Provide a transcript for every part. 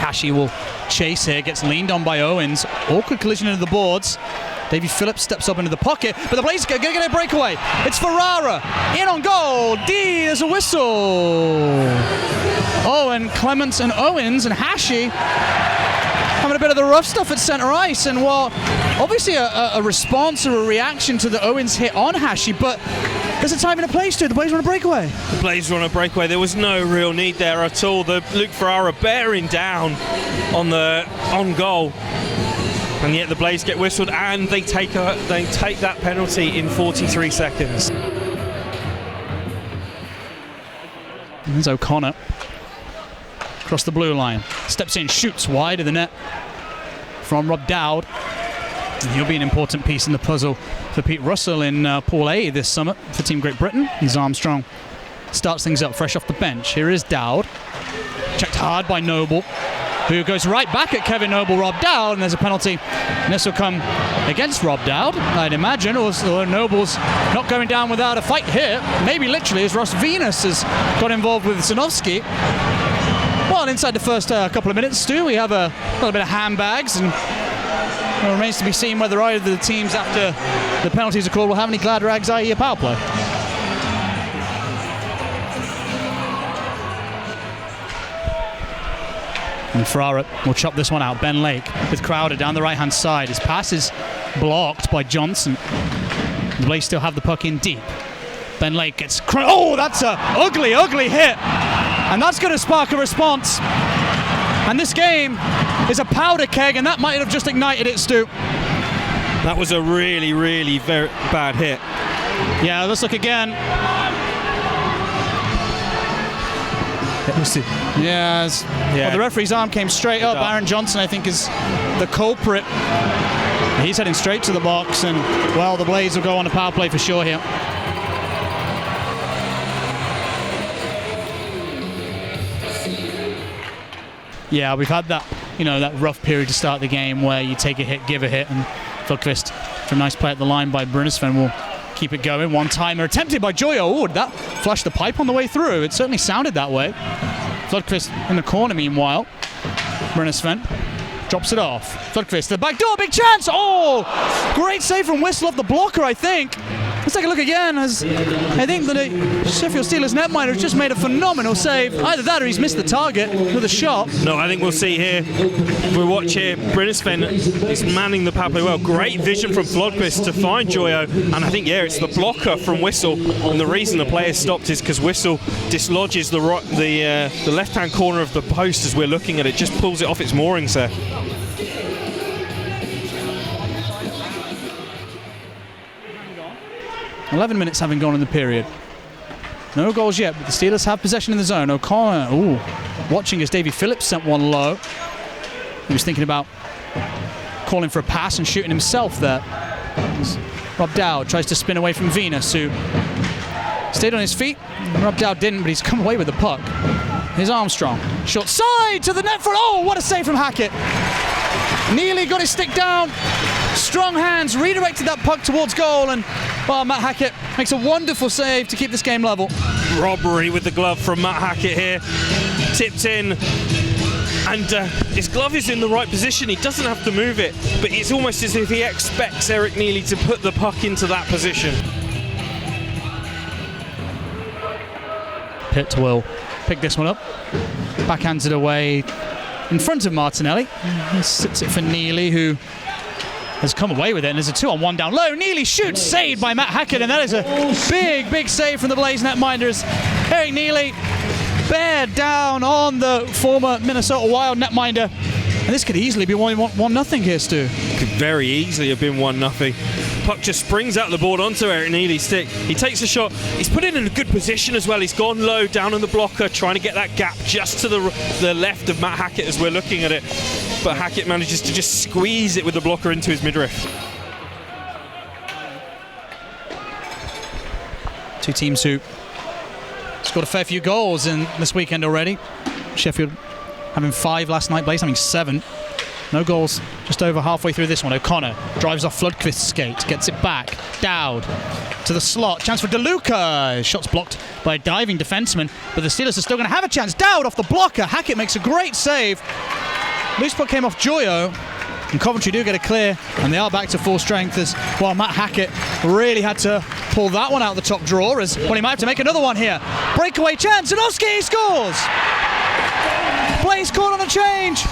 Hashi will chase here, gets leaned on by Owens. Awkward collision into the boards. Davy Phillips steps up into the pocket, but the Blaze going to get a breakaway. It's Ferrara, in on goal. D, there's a whistle. Owen, Clements and Owens and Hashi having a bit of the rough stuff at centre ice, and while obviously a response or a reaction to the Owens hit on Hashi, but there's a time and a place to it. The Blaze were on a breakaway. The Blaze were on a breakaway. There was no real need there at all. The Luke Ferrara bearing down on goal. And yet the Blaze get whistled, and they take that penalty in 43 seconds. There's O'Connor across the blue line, steps in, shoots wide of the net from Rob Dowd. And he'll be an important piece in the puzzle for Pete Russell in Pool A this summer for Team Great Britain. As Armstrong starts things up fresh off the bench. Here is Dowd, checked hard by Noble, who goes right back at Kevin Noble, Rob Dowd, and there's a penalty. And this will come against Rob Dowd, I'd imagine, or Noble's not going down without a fight here. Maybe literally, as Ross Venus has got involved with Zinovsky. Well, inside the first couple of minutes, Stu, we have a little bit of handbags, and it remains to be seen whether either of the teams, after the penalties are called, will have any glad rags, i.e. a power play. And Ferrara will chop this one out. Ben Lake with Crowder down the right-hand side. His pass is blocked by Johnson. The Blaze still have the puck in deep. Ben Lake gets... Oh, that's a ugly, ugly hit. And that's going to spark a response. And this game is a powder keg, and that might have just ignited it, Stu. That was a really, really very bad hit. Yeah, let's look again. Yes. Yeah. Well, the referee's arm came straight up. Aaron Johnson, I think, is the culprit. He's heading straight to the box, and, well, the Blaze will go on a power play for sure here. Yeah, we've had that, that rough period to start the game where you take a hit, give a hit, and Flodqvist, for a nice play at the line by Brunnesven, will keep it going. One-timer attempted by Joyo. Oh, that flashed the pipe on the way through. It certainly sounded that way. Flodqvist in the corner, meanwhile. Brunnesven drops it off. Flodqvist, the back door, big chance! Oh! Great save from Whistle off the blocker, I think. Let's take a look again, as I think the Sheffield Steelers netminder has just made a phenomenal save. Either that or he's missed the target with a shot. No, I think we'll see here. If we watch here, Brunnesven is manning the power play well. Great vision from Flodqvist to find Joyo. And I think, yeah, it's the blocker from Whistle. And the reason the player stopped is because Whistle dislodges the left-hand corner of the post as we're looking at it. Just pulls it off its moorings there. .11 minutes having gone in the period. No goals yet, but the Steelers have possession in the zone. O'Connor, watching as Davy Phillips sent one low. He was thinking about calling for a pass and shooting himself there. Rob Dowd tries to spin away from Venus, who stayed on his feet. Rob Dowd didn't, but he's come away with the puck. Here's Armstrong. Short side to the net front. Oh, what a save from Hackett. Neely got his stick down. Strong hands, redirected that puck towards goal, and well, Matt Hackett makes a wonderful save to keep this game level. Robbery with the glove from Matt Hackett here. Tipped in, and his glove is in the right position. He doesn't have to move it, but it's almost as if he expects Eric Neely to put the puck into that position. Pitt will pick this one up. Backhands it away in front of Martinelli. He sits it for Neely, who has come away with it, and there's a 2-on-1 down low. Neely shoots, saved by Matt Hackett, and that is a big, big save from the Blaze netminders. Eric Neely bear down on the former Minnesota Wild netminder, and this could easily be 1-0 here, Stu. Could very easily have been 1-0. Puck just springs out the board onto Eric Neely's stick. He takes a shot. He's put it in a good position as well. He's gone low down on the blocker, trying to get that gap just to the left of Matt Hackett as we're looking at it. But Hackett manages to just squeeze it with the blocker into his midriff. Two teams who scored a fair few goals in this weekend already. Sheffield having 5 last night, Blaze having 7. No goals just over halfway through this one. O'Connor drives off Flodqvist's skate, gets it back. Dowd to the slot. Chance for DeLuca. Shot's blocked by a diving defenseman, but the Steelers are still going to have a chance. Dowd off the blocker. Hackett makes a great save. Loose puck came off Joyo, and Coventry do get a clear, and they are back to full strength as well. Matt Hackett really had to pull that one out the top drawer, as well he might have to make another one here. Breakaway chance, Zanowski scores! Plays called on a change,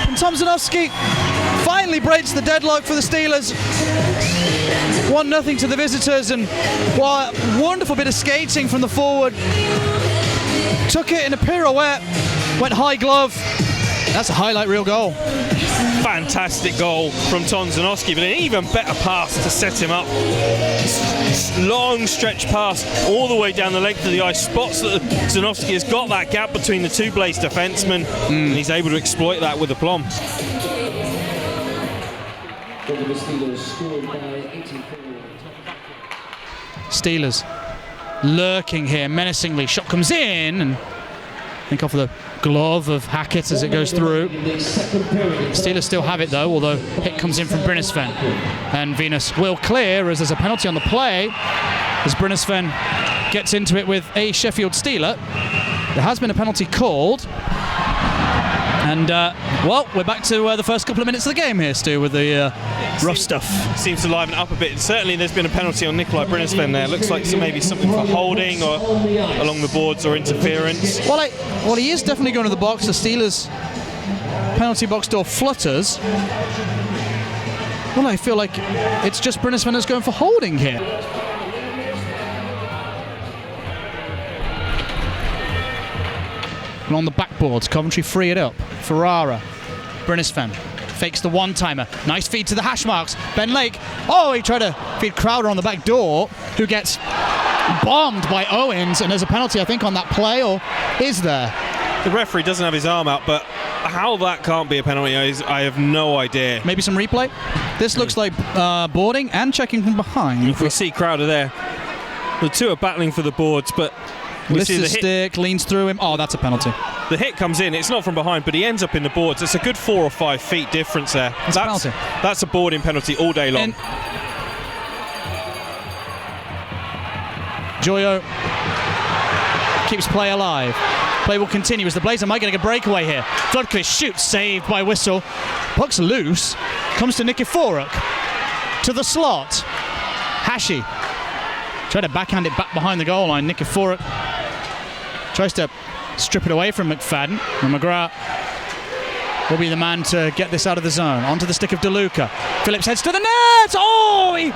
and Tom Zanowski finally breaks the deadlock for the Steelers. 1-0 to the visitors, and what a wonderful bit of skating from the forward. Took it in a pirouette, went high glove. That's a highlight reel goal. Fantastic goal from Tom Zanowski, but an even better pass to set him up. Long stretch pass all the way down the length of the ice. Spots that Zanowski has got that gap between the two Blaze defensemen, and he's able to exploit that with aplomb. Steelers lurking here menacingly. Shot comes in, and I think off the glove of Hackett as it goes through. Steelers still have it though, although hit comes in from Brynisfen, and Venus will clear as there's a penalty on the play as Brynisfen gets into it with a Sheffield Steeler. There has been a penalty called, and well, we're back to the first couple of minutes of the game here, Stu, with the rough stuff. Seems to liven up a bit. Certainly there's been a penalty on Nikolai Brynisfen there. Looks like maybe something for holding or along the boards or interference. Well, he is definitely going to the box. The Steelers' penalty box door flutters. Well, I feel like it's just Brynisfen that's going for holding here. And on the backboards, Coventry free it up. Ferrara, Brynisfen fakes the one-timer. Nice feed to the hash marks. Ben Lake. Oh, he tried to feed Crowder on the back door, who gets bombed by Owens, and there's a penalty, I think, on that play, or is there? The referee doesn't have his arm out, but how that can't be a penalty, I have no idea. Maybe some replay? This looks like boarding and checking from behind. If we see Crowder there, the two are battling for the boards, but we lifts see the stick, leans through him. Oh, that's a penalty. The hit comes in. It's not from behind, but he ends up in the boards. It's a good 4 or 5 feet difference there. That's a boarding penalty all day long. Joyo keeps play alive. Play will continue as the Blazer might get a breakaway here. Floodcliff shoots, saved by Whistle. Puck's loose. Comes to Nikiforuk. To the slot. Hashi. Tried to backhand it back behind the goal line. Nikiforuk tries to strip it away from McFadden. And McGrath will be the man to get this out of the zone. Onto the stick of DeLuca. Phillips heads to the net. Oh, he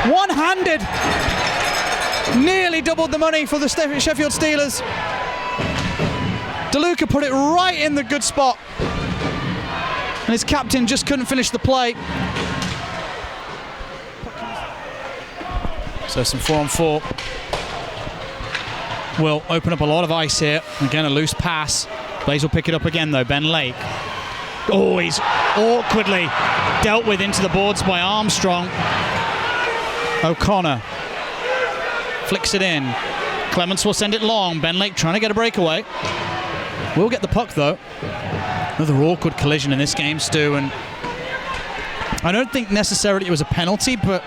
one-handed. Nearly doubled the money for the Sheffield Steelers. DeLuca put it right in the good spot. And his captain just couldn't finish the play. So some 4-on-4 will open up a lot of ice here. Again, a loose pass. Blaze will pick it up again though. Ben Lake. Oh, he's awkwardly dealt with into the boards by Armstrong. O'Connor flicks it in. Clements will send it long. Ben Lake trying to get a breakaway. Will get the puck though. Another awkward collision in this game, Stu, and I don't think necessarily it was a penalty, but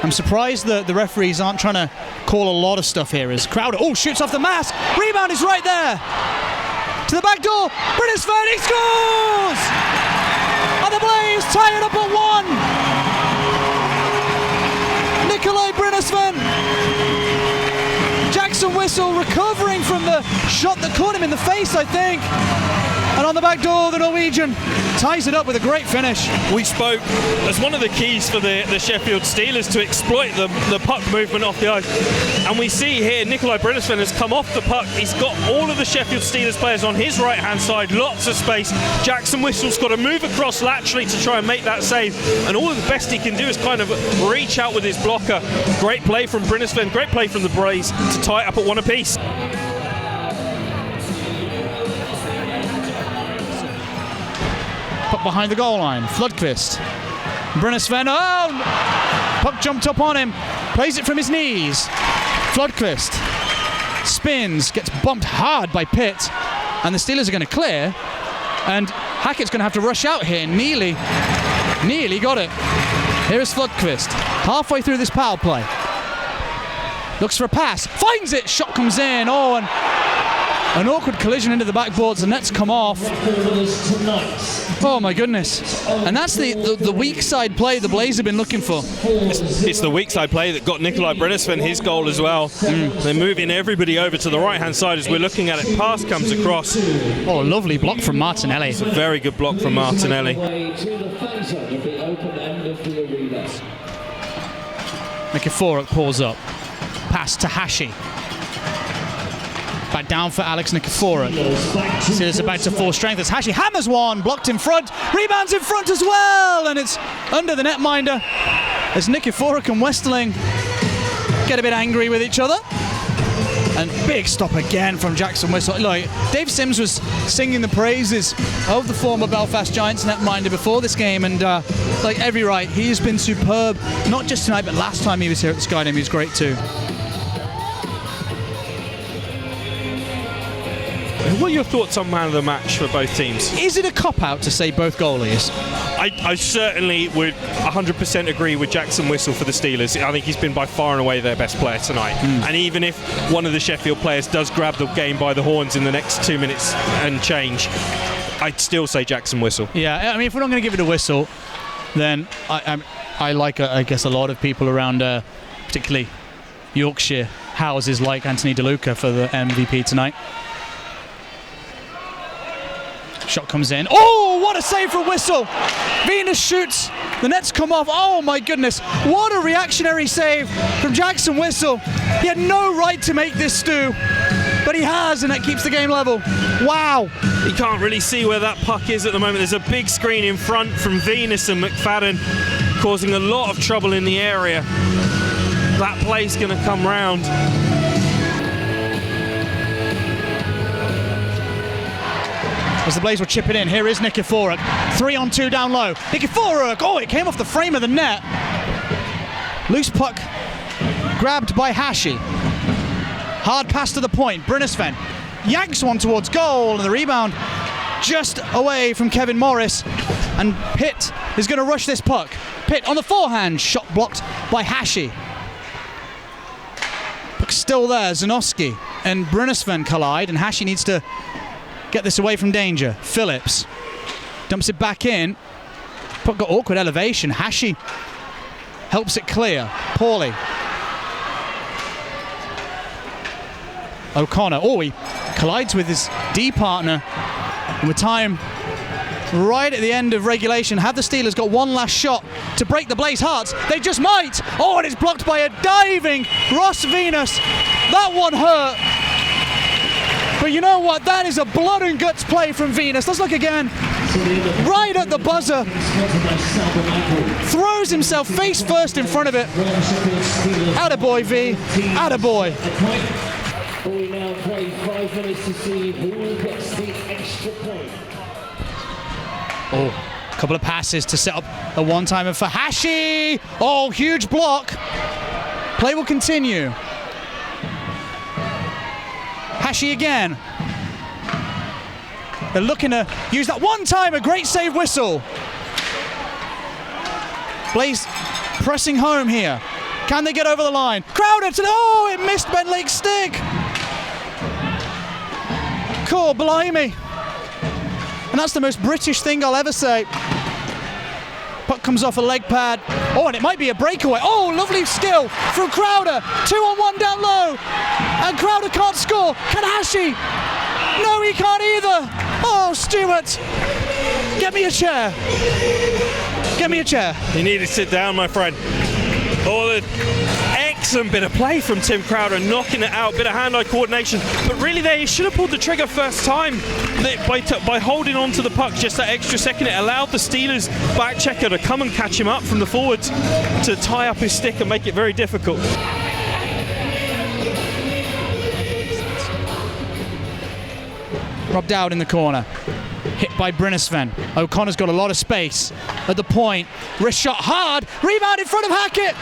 I'm surprised that the referees aren't trying to call a lot of stuff here. As Crowder, shoots off the mask. Rebound is right there. To the back door. Brynisfen, he scores! And the Blaze tie it up at 1. Nikolai Brynisfen. Jackson Whistle recovering from the shot that caught him in the face, I think. And on the back door, the Norwegian ties it up with a great finish. We spoke as one of the keys for the Sheffield Steelers to exploit the puck movement off the ice. And we see here Nikolai Brynisfen has come off the puck. He's got all of the Sheffield Steelers players on his right-hand side, lots of space. Jackson Whistle's got to move across laterally to try and make that save. And all of the best he can do is kind of reach out with his blocker. Great play from Brynisfen, great play from the Braves to tie it up at 1 apiece. Puck behind the goal line. Floodquist. Brynisfen. Oh! Puck jumped up on him. Plays it from his knees. Floodquist spins. Gets bumped hard by Pitt. And the Steelers are going to clear. And Hackett's going to have to rush out here. Nearly got it. Here is Floodquist. Halfway through this power play. Looks for a pass, finds it, shot comes in. Oh, and an awkward collision into the backboards. The net's come off. Oh my goodness. And that's the weak side play the Blaze have been looking for. It's the weak side play that got Nikolai Brennisfen his goal as well. They're moving everybody over to the right hand side as we're looking at it. Pass comes across. Oh, a lovely block from Martinelli. It's a very good block from Martinelli. Nikiforuk pulls up. Pass to Hashi. Back down for Alex Nikiforuk. Steelers about to full strength as Hashi hammers one, blocked in front, rebounds in front as well, and it's under the netminder as Nikiforuk and Westerling get a bit angry with each other. And big stop again from Jackson Whistle. Like, Dave Sims was singing the praises of the former Belfast Giants netminder before this game, and like every right, he's been superb. Not just tonight, but last time he was here at the Skydome, he was great too. What are your thoughts on man of the match for both teams? Is it a cop-out to say both goalies? I certainly would 100% agree with Jackson Whistle for the Steelers. I think he's been by far and away their best player tonight. And even if one of the Sheffield players does grab the game by the horns in the next 2 minutes and change, I'd still say Jackson Whistle. Yeah, I mean, if we're not going to give it a whistle, then I like, I guess, a lot of people around, particularly Yorkshire houses like Anthony DeLuca for the MVP tonight. Shot comes in. Oh, what a save for Whistle. Venus shoots. The net's come off. Oh, my goodness. What a reactionary save from Jackson Whistle. He had no right to make this stew, but he has, and that keeps the game level. Wow. You can't really see where that puck is at the moment. There's a big screen in front from Venus and McFadden, causing a lot of trouble in the area. That play's going to come round. As the Blaze will chip it in, here is Nikiforuk. 3-on-2 down low. Nikiforuk! Oh, it came off the frame of the net. Loose puck grabbed by Hashi. Hard pass to the point. Brennisfen yanks one towards goal, and the rebound just away from Kevin Morris. And Pitt is going to rush this puck. Pitt on the forehand, shot blocked by Hashi. Puck still there. Zanoski and Brennisfen collide, and Hashi needs to get this away from danger. Phillips dumps it back in. Puck got awkward elevation. Hashi helps it clear. Pauly. O'Connor. Oh, he collides with his D partner. And with time right at the end of regulation, have the Steelers got one last shot to break the Blaze hearts? They just might. Oh, and it's blocked by a diving Ross Venus. That one hurt. But you know what? That is a blood and guts play from Venus. Let's look again. Right at the buzzer. Throws himself face first in front of it. Attaboy, V. Attaboy. We now play 5 minutes to see who gets the extra point. Oh, a couple of passes to set up a one-timer for Hashi. Oh, huge block. Play will continue. Hashi again. They're looking to use that one time, a great save Whistle. Blaze pressing home here. Can they get over the line? Crowder to oh, it missed Ben Lake's stick. Cool, blimey. And that's the most British thing I'll ever say. Puck comes off a leg pad. Oh, and it might be a breakaway. Oh, lovely skill from Crowder. 2-on-1 down low. And Crowder can't score. Can Hashi? No, he can't either. Oh, Stewart. Get me a chair. Get me a chair. You need to sit down, my friend. Oh, the excellent bit of play from Tim Crowder, knocking it out, bit of hand-eye coordination. But really, they should have pulled the trigger first time. By holding on to the puck just that extra second, it allowed the Steelers back checker to come and catch him up from the forwards to tie up his stick and make it very difficult. Robbed out in the corner. Hit by Brennisfen. O'Connor's got a lot of space at the point. Wrist shot hard. Rebound in front of Hackett.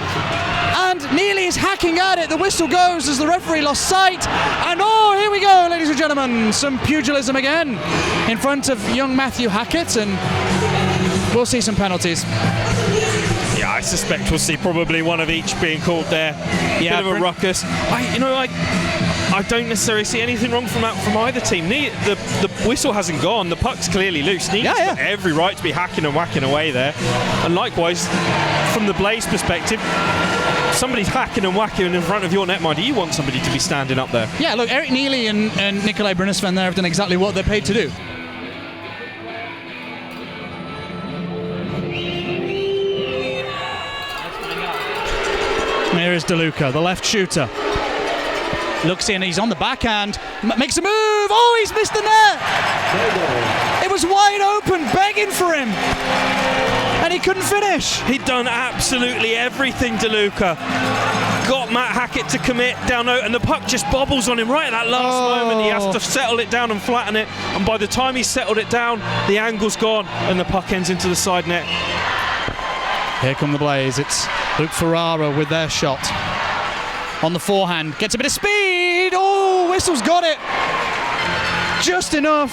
And Neely is hacking at it. The whistle goes as the referee lost sight. And oh, here we go, ladies and gentlemen. Some pugilism again in front of young Matthew Hackett. And we'll see some penalties. Yeah, suspect we'll see probably one of each being called there. Yeah, bit of a ruckus. I don't necessarily see anything wrong from either team. The whistle hasn't gone. The puck's clearly loose. Needs got every right to be hacking and whacking away there. And likewise, from the Blaze perspective, somebody's hacking and whacking in front of your netminder. You want somebody to be standing up there. Yeah, look, Eric Neely and Nikolai Brinisven there have done exactly what they're paid to do. Here is DeLuca, the left shooter. Looks in, he's on the backhand, makes a move. Oh, he's missed the net. It was wide open, begging for him. And he couldn't finish. He'd done absolutely everything, DeLuca. Got Matt Hackett to commit down low, and the puck just bobbles on him right at that last moment. He has to settle it down and flatten it. And by the time he settled it down, the angle's gone, and the puck ends into the side net. Here come the Blaze. It's Luke Ferrara with their shot. On the forehand, gets a bit of speed. Oh, Whistle's got it. Just enough.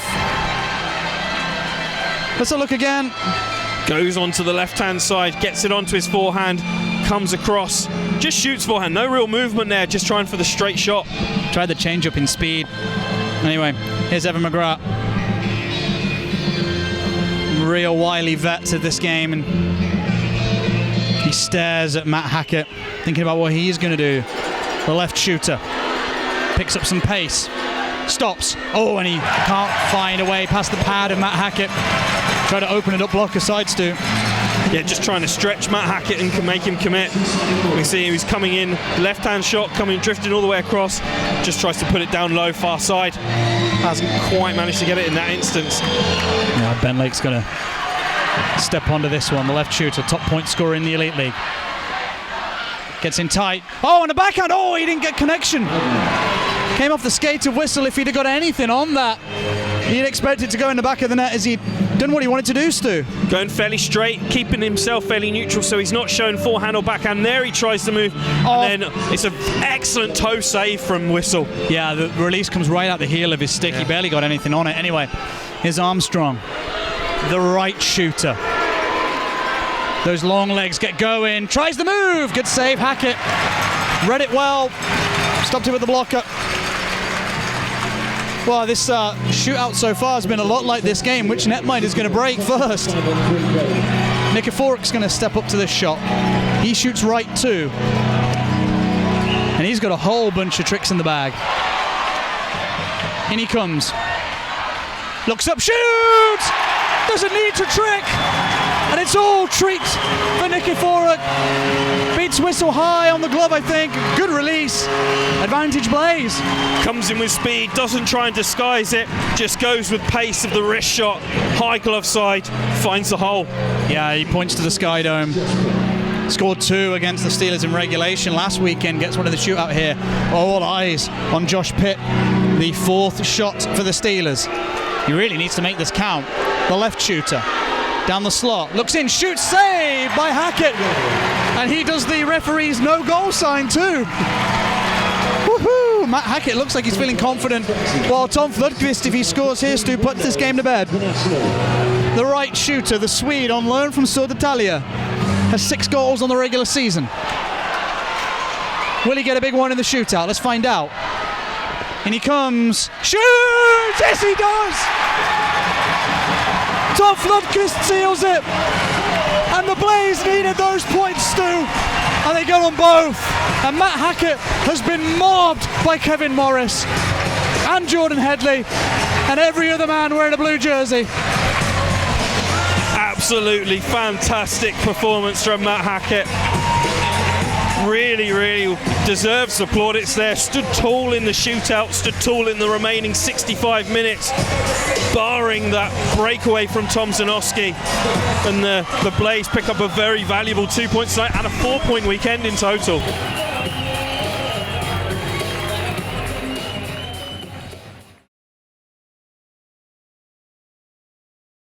Let's have a look again. Goes onto the left-hand side, gets it onto his forehand, comes across, just shoots forehand. No real movement there, just trying for the straight shot. Tried the change-up in speed. Anyway, here's Evan McGrath. Real wily vet to this game, and he stares at Matt Hackett, thinking about what he's going to do. The left shooter picks up some pace, stops. Oh, and he can't find a way past the pad of Matt Hackett. Try to open it up, blocker side, Stu. Yeah, just trying to stretch Matt Hackett and can make him commit. We see he's coming in, left-hand shot, drifting all the way across. Just tries to put it down low, far side. Hasn't quite managed to get it in that instance. Yeah, Ben Lake's going to step onto this one. The left shooter, top point scorer in the Elite League. Gets in tight. Oh, and a backhand. Oh, he didn't get connection. Came off the skate of Whistle. If he'd have got anything on that, he'd expect it to go in the back of the net as he'd done what he wanted to do, Stu. Going fairly straight, keeping himself fairly neutral, so he's not shown forehand or backhand. There he tries to move, and then it's an excellent toe save from Whistle. Yeah, the release comes right out the heel of his stick. He barely got anything on it. Anyway, here's Armstrong, the right shooter. Those long legs get going. Tries the move. Good save, Hackett. Read it well. Stopped it with the blocker. Well, this shootout so far has been a lot like this game. Which netminder is going to break first? Nikiforuk's going to step up to this shot. He shoots right too. And he's got a whole bunch of tricks in the bag. In he comes. Looks up, shoots! Doesn't need to trick! And it's all treats for Nikiforuk. Beats Whistle high on the glove, I think. Good release. Advantage Blaze. Comes in with speed, doesn't try and disguise it, just goes with pace of the wrist shot. High glove side, finds the hole. Yeah, he points to the Sky Dome. Scored 2 against the Steelers in regulation last weekend. Gets one of the shootout here. All eyes on Josh Pitt, the 4th shot for the Steelers. He really needs to make this count. The left shooter. Down the slot, looks in, shoots, saved by Hackett. And he does the referee's no goal sign too. Woohoo! Matt Hackett looks like he's feeling confident. While Tom Flodqvist, if he scores here, Stu, puts this game to bed. The right shooter, the Swede, on loan from Södertälje, has 6 goals on the regular season. Will he get a big one in the shootout? Let's find out. And he comes, shoots! Yes, he does! Tom Flodqvist seals it, and the Blaze needed those points, Stu, and they got on both. And Matt Hackett has been mobbed by Kevin Morris and Jordan Headley and every other man wearing a blue jersey. Absolutely fantastic performance from Matt Hackett. Really, really deserves the plaudits there. Stood tall in the shootout, stood tall in the remaining 65 minutes, barring that breakaway from Tom Zanowski. And the Blaze pick up a very valuable 2 points tonight and a 4-point weekend in total.